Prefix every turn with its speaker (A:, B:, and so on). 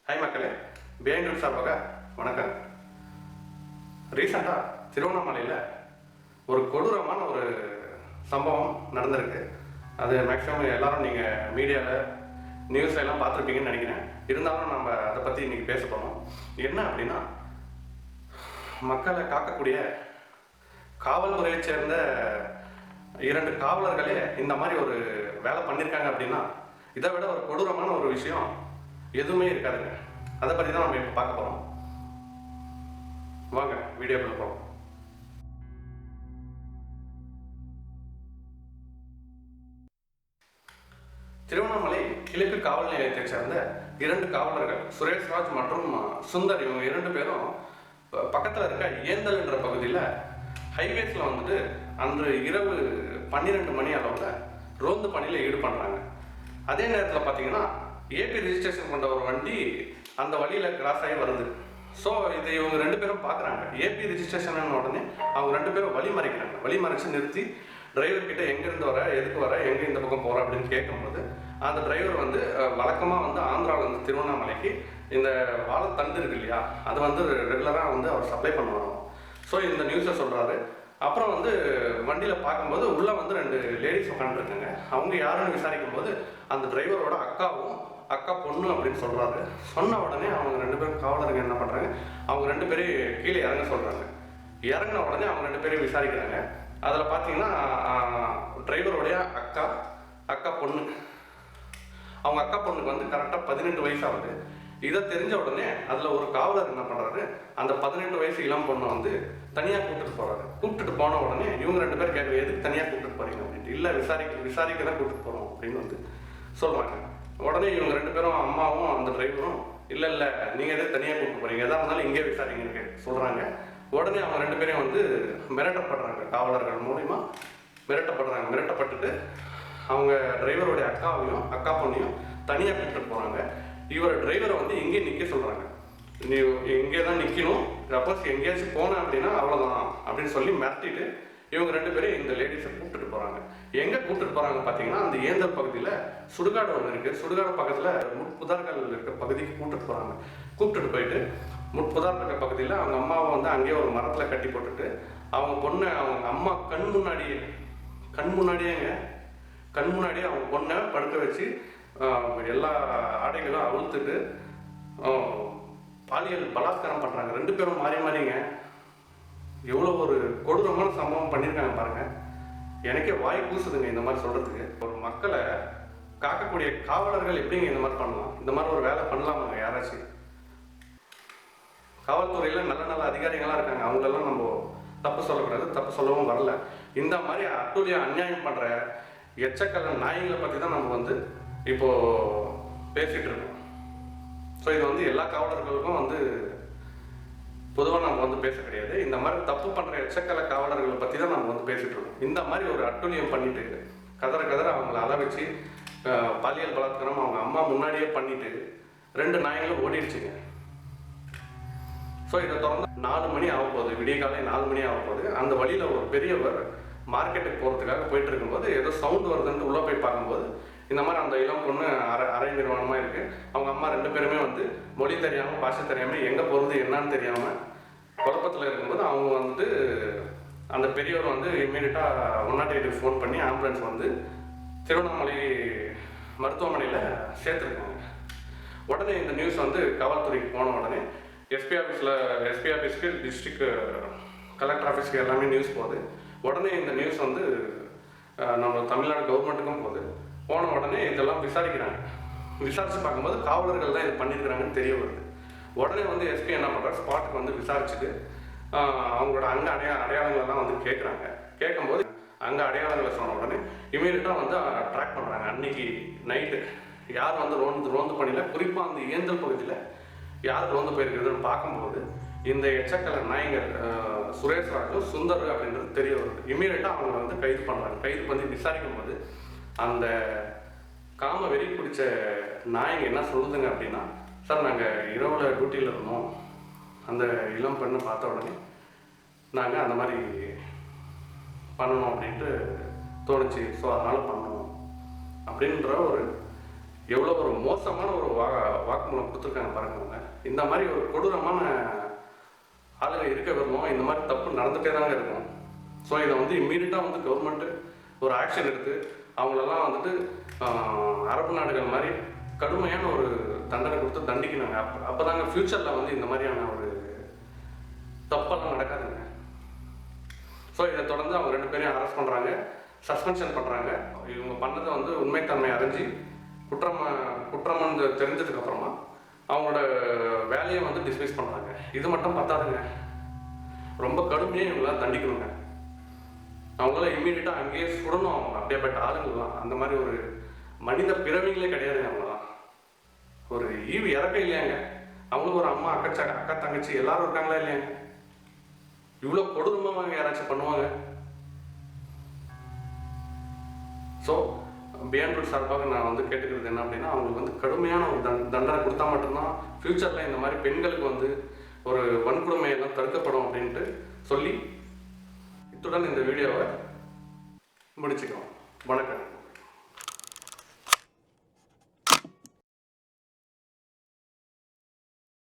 A: Hi மக்களே, behind சார்பாக வணக்கம். ரீசெண்டாக திருவண்ணாமலையில் ஒரு கொடூரமான ஒரு சம்பவம் நடந்திருக்கு. அது மேக்ஸிமம் எல்லோரும் நீங்கள் மீடியாவில் நியூஸ் எல்லாம் பார்த்துருப்பீங்கன்னு நினைக்கிறேன். இருந்தாலும் நம்ம அதை பற்றி இன்றைக்கி பேச போகிறோம். என்ன அப்படின்னா, மக்களை காக்கக்கூடிய காவல்துறையை சேர்ந்த 2 காவலர்களே இந்த மாதிரி ஒரு வேலை பண்ணியிருக்காங்க அப்படின்னா, இதை விட ஒரு கொடூரமான ஒரு விஷயம் எதுவுமே இருக்காதுங்க. அதை பற்றி தான் நம்ம இப்போ பார்க்க போகிறோம். வாங்க வீடியோக்குள்ள போகலாம். திருவண்ணாமலை கிழக்கு காவல் நிலையத்தை சேர்ந்த 2 காவலர்கள் சுரேஷ்ராஜ் மற்றும் சுந்தர், இவங்க 2 பேரும் பக்கத்தில் இருக்க ஏந்தல் என்ற பகுதியில் ஹைவேஸில் வந்துட்டு அன்று இரவு 12 மணி அளவில் ரோந்து பணியில் ஈடுபடுறாங்க. அதே நேரத்தில் பார்த்தீங்கன்னா ஏபி ரிஜிஸ்ட்ரேஷன் கொண்ட ஒரு வண்டி அந்த வழியில் கிராஸ் ஆகி வருது. ஸோ இதை இவங்க 2 பேரும் பார்க்குறாங்க. ஏபி ரிஜிஸ்ட்ரேஷன் உடனே அவங்க 2 பேரும் வழி மறைக்கிறாங்க. வழி மறைச்சு நிறுத்தி டிரைவர்கிட்ட எங்கேருந்து வர, எதுக்கு வர, எங்கே இந்த பக்கம் போகிற அப்படின்னு கேட்கும்போது அந்த டிரைவர் வந்து வழக்கமாக வந்து ஆந்திராவிலேருந்து திருவண்ணாமலைக்கு இந்த வாழைத்தண்டு இருக்கு இல்லையா, அது வந்து ரெகுலராக வந்து அவர் சப்ளை பண்ணுவாங்க. ஸோ இந்த நியூஸை சொல்கிறாரு. அப்புறம் வந்து வண்டியில் பார்க்கும்போது உள்ளே வந்து 2 லேடிஸ் உட்காந்துருக்காங்க. அவங்க யாருன்னு விசாரிக்கும் போது அந்த டிரைவரோட அக்கா பொண்ணு அப்படின்னு சொல்கிறாரு. சொன்ன உடனே அவங்க 2 பேரும் காவலருங்க என்ன பண்ணுறாங்க, அவங்க 2 பேரும் கீழே இறங்க சொல்கிறாங்க. இறங்கின உடனே அவங்க 2 பேரையும் விசாரிக்கிறாங்க. அதில் பார்த்தீங்கன்னா டிரைவருடைய அக்கா பொண்ணு, அவங்க அக்கா பொண்ணுக்கு வந்து கரெக்டாக 18 வயசு ஆகுது. இதை தெரிஞ்ச உடனே அதில் ஒரு காவலர் என்ன பண்ணுறாரு, அந்த 18 வயசு இளம் பொண்ணை வந்து தனியாக கூப்பிட்டுட்டு போகிறாரு. கூப்பிட்டுட்டு போன உடனே இவங்க 2 பேர் கேட்குறது, எதுக்கு தனியாக கூப்பிட்டுட்டு போகிறீங்க அப்படின்ட்டு. இல்லை விசாரிக்க தான் கூப்பிட்டு போகிறோம் அப்படின்னு வந்து சொல்கிறாங்க. உடனே இவங்க 2 பேரும், அம்மாவும் அந்த டிரைவரும், இல்லை நீங்கள் எதுக்கு தனியாக கூப்பிட்டு போகிறீங்க, எதாக இருந்தாலும் இங்கே விசாரிங்கன்னு சொல்கிறாங்க. உடனே அவங்க 2 பேரையும் வந்து மிரட்டப்படுறாங்க. காவலர்கள் மூலிமா மிரட்டப்பட்டுட்டு அவங்க டிரைவருடைய அக்கா பொண்ணையும் தனியாக கூப்பிட்டு போகிறாங்க. இவர் டிரைவரை வந்து எங்கேயே நிற்க சொல்கிறாங்க. நீ எங்கே தான் நிற்கணும், சப்போஸ் எங்கேயாச்சும் போனேன் அப்படின்னா அவ்வளோதான் அப்படின்னு சொல்லி மிரட்டிட்டு இவங்க 2 பேரும் இந்த லேடிஸை கூப்பிட்டுட்டு போகிறாங்க. எங்கே கூப்பிட்டுட்டு போகிறாங்க பார்த்தீங்கன்னா, அந்த ஏந்தல் பகுதியில் சுடுகாடு ஒன்று இருக்குது. சுடுகாடு பக்கத்தில் முட்புதார்கள் இருக்க பகுதிக்கு கூப்பிட்டுட்டு போகிறாங்க. கூப்பிட்டுட்டு போயிட்டு முட்புதார் இருக்க பகுதியில் அவங்க அம்மாவை வந்து அங்கேயே ஒரு மரத்தில் கட்டி போட்டுட்டு அவங்க பொண்ணை அவங்க அம்மா கண் முன்னாடியே அவங்க பொண்ணை படுக்க வச்சு எல்லா ஆடைகளும் அவிழ்த்துட்டு பாலியல் பலாத்காரம் பண்ணுறாங்க. 2 பேரும் மாறிங்க. எவ்வளோ ஒரு கொடூரமான சம்பவம் பண்ணியிருக்காங்க பாருங்க. எனக்கே வாய் கூசுதுங்க இந்த மாதிரி சொல்கிறதுக்கு. ஒரு மக்களை காக்கக்கூடிய காவலர்கள் எப்படிங்க இந்த மாதிரி பண்ணலாம்? இந்த மாதிரி ஒரு வேலை பண்ணலாமாங்க யாராச்சும்? காவல்துறையில் நல்ல அதிகாரிகளாக இருக்காங்க, அவங்களெல்லாம் நம்ம தப்பு சொல்லக்கூடாது, தப்பு சொல்லவும் வரல. இந்த மாதிரி அட்டூழிய அநியாயம் பண்ணுற எச்சக்கல்ல நாய்களை பற்றி தான் நம்ம வந்து இப்போது பேசிகிட்டு இருக்கோம். ஸோ இது வந்து எல்லா காவலர்களுக்கும் வந்து பொதுவாக நம்ம வந்து பேச கிடையாது. இந்த மாதிரி தப்பு பண்ணுற எச்சக்கல காவலர்களை பற்றி தான் நம்ம வந்து பேசிகிட்டு இருக்கோம். இந்த மாதிரி ஒரு அட்டூழியம் பண்ணிட்டு கதற அவங்கள அள வச்சு பாலியல் பலாத்காரம் அவங்க அம்மா முன்னாடியே பண்ணிட்டு 2 நாய்களும் ஓடிடுச்சுங்க. ஸோ இதை தொடர்ந்து 4 மணி ஆக போகுது, விடிய காலை 4 மணி ஆக போகுது. அந்த வழியில் ஒரு பெரியவர் மார்க்கெட்டுக்கு போகிறதுக்காக போயிட்டு இருக்கும்போது ஏதோ சவுண்டு வருதுன்ட்டு உள்ளே போய் பார்க்கும்போது இந்த மாதிரி அந்த இளம் பொண்ணு அரை நிர்வாணமாக இருக்குது. அவங்க அம்மா 2 பேருமே வந்து மொழி தெரியாமல், பாஷை தெரியாமல், எங்கே போகிறது என்னன்னு தெரியாமல் குழப்பத்தில் இருக்கும்போது அவங்க வந்துட்டு அந்த பெரியவர் வந்து இம்மீடியட்டாக 108க்கு ஃபோன் பண்ணி ஆம்புலன்ஸ் வந்து திருவண்ணாமலை மருத்துவமனையில் சேர்த்துருக்காங்க. உடனே இந்த நியூஸ் வந்து காவல்துறைக்கு போன உடனே எஸ்பி ஆஃபீஸ்க்கு, டிஸ்ட்ரிக்ட் கலெக்டர் ஆஃபீஸ்க்கு எல்லாமே நியூஸ் போகுது. உடனே இந்த நியூஸ் வந்து நம்ம தமிழ்நாடு கவர்மெண்ட்டுக்கும் போன உடனே இதெல்லாம் விசாரித்து பார்க்கும்போது காவலர்கள் தான் இது பண்ணியிருக்கிறாங்கன்னு தெரிய வருது. உடனே வந்து எஸ்பி என்ன பண்ணுறாரு, ஸ்பாட்டுக்கு வந்து விசாரிச்சுட்டு அவங்களோட அங்கே அடையாளங்களெல்லாம் வந்து கேட்கும்போது அங்கே அடையாளங்களை சொன்ன உடனே இமீடியட்டாக வந்து ட்ராக் பண்ணுறாங்க. அன்னைக்கு நைட்டு யார் வந்து ரோந்து பணியில், குறிப்பாக அந்த ஏந்தல் பகுதியில் யார் ரோந்து போயிருக்கிறதுன்னு பார்க்கும்போது இந்த எச்சக்கல நாய்கள் சுரேஷ்ராஜும் சுந்தர் அப்படின்றது தெரிய வருது. இமீடியட்டாக அவங்க வந்து கைது பண்ணுறாங்க. கைது பண்ணி விசாரிக்கும் போது அந்த காம வெறி பிடிச்ச நாய்ங்க என்ன சொல்லுதுங்க அப்படின்னா, சார் நாங்கள் இரவில் டியூட்டியில் இருந்தோம், அந்த இளம் பெண்ணை பார்த்த உடனே நாங்கள் அந்த மாதிரி பண்ணணும் அப்படின்ட்டு தோணுச்சு, ஸோ அதனால் பண்ணணும் அப்படின்ற ஒரு எவ்வளோ ஒரு மோசமான ஒரு வாக்குமூலம் கொடுத்துருக்காங்க பாருங்க அவங்க. இந்த மாதிரி ஒரு கொடூரமான ஆளுங்க இருக்க வரணும், இந்த மாதிரி தப்பு நடந்துகிட்டே தாங்க இருக்கும். ஸோ இதை வந்து இம்மீடியட்டாக வந்து கவர்மெண்ட்டு ஒரு ஆக்ஷன் எடுத்து அவங்களெல்லாம் வந்துட்டு அரபு நாடுகள் மாதிரி கடுமையான ஒரு தண்டனை கொடுத்து தண்டிக்கணுங்க. அப்போ தாங்க ஃப்யூச்சரில் வந்து இந்த மாதிரியான ஒரு தப்பெல்லாம் நடக்காதுங்க. ஸோ இதை தொடர்ந்து அவங்க 2 பேரையும் அரெஸ்ட் பண்ணுறாங்க, சஸ்பென்ஷன் பண்ணுறாங்க. இவங்க பண்ணதை வந்து உண்மைத்தன்மை அறிஞ்சு குற்றம்னு தெரிஞ்சதுக்கப்புறமா அவங்களோட வேலையை வந்து டிஸ்மிஸ் பண்ணுறாங்க. இது மட்டும் பத்தாதுங்க, ரொம்ப கடுமையாக இவங்களாம் தண்டிக்கணுங்க. அவங்களால இம்மீடியட்டாக அங்கேயே சுடணும். அவங்க அப்படியேப்பட்ட ஆளுங்கள்லாம் அந்த மாதிரி ஒரு மனித பிறவிகளே கிடையாதுங்க. அவங்களாம் ஒரு ஈவு இறக்க இல்லையாங்க. அவங்களுக்கு ஒரு அம்மா, அக்கா தங்கச்சி எல்லாரும் இருக்காங்களா இல்லையாங்க? இவ்வளோ கொடூரமாக யாராச்சும் பண்ணுவாங்க? ஸோ பியாண்ட் ரூட் சார்பாக நான் வந்து கேட்டுக்கிறது என்ன அப்படின்னா, அவங்களுக்கு வந்து கடுமையான ஒரு தண்டனை கொடுத்தா மட்டும்தான் ஃப்யூச்சரில் இந்த மாதிரி பெண்களுக்கு வந்து ஒரு வன்கொடுமையெல்லாம் தடுக்கப்படும் அப்படின்ட்டு சொல்லி இத்துடன் இந்த வீடியோவை முடிச்சுக்கிறோம். வணக்கம்.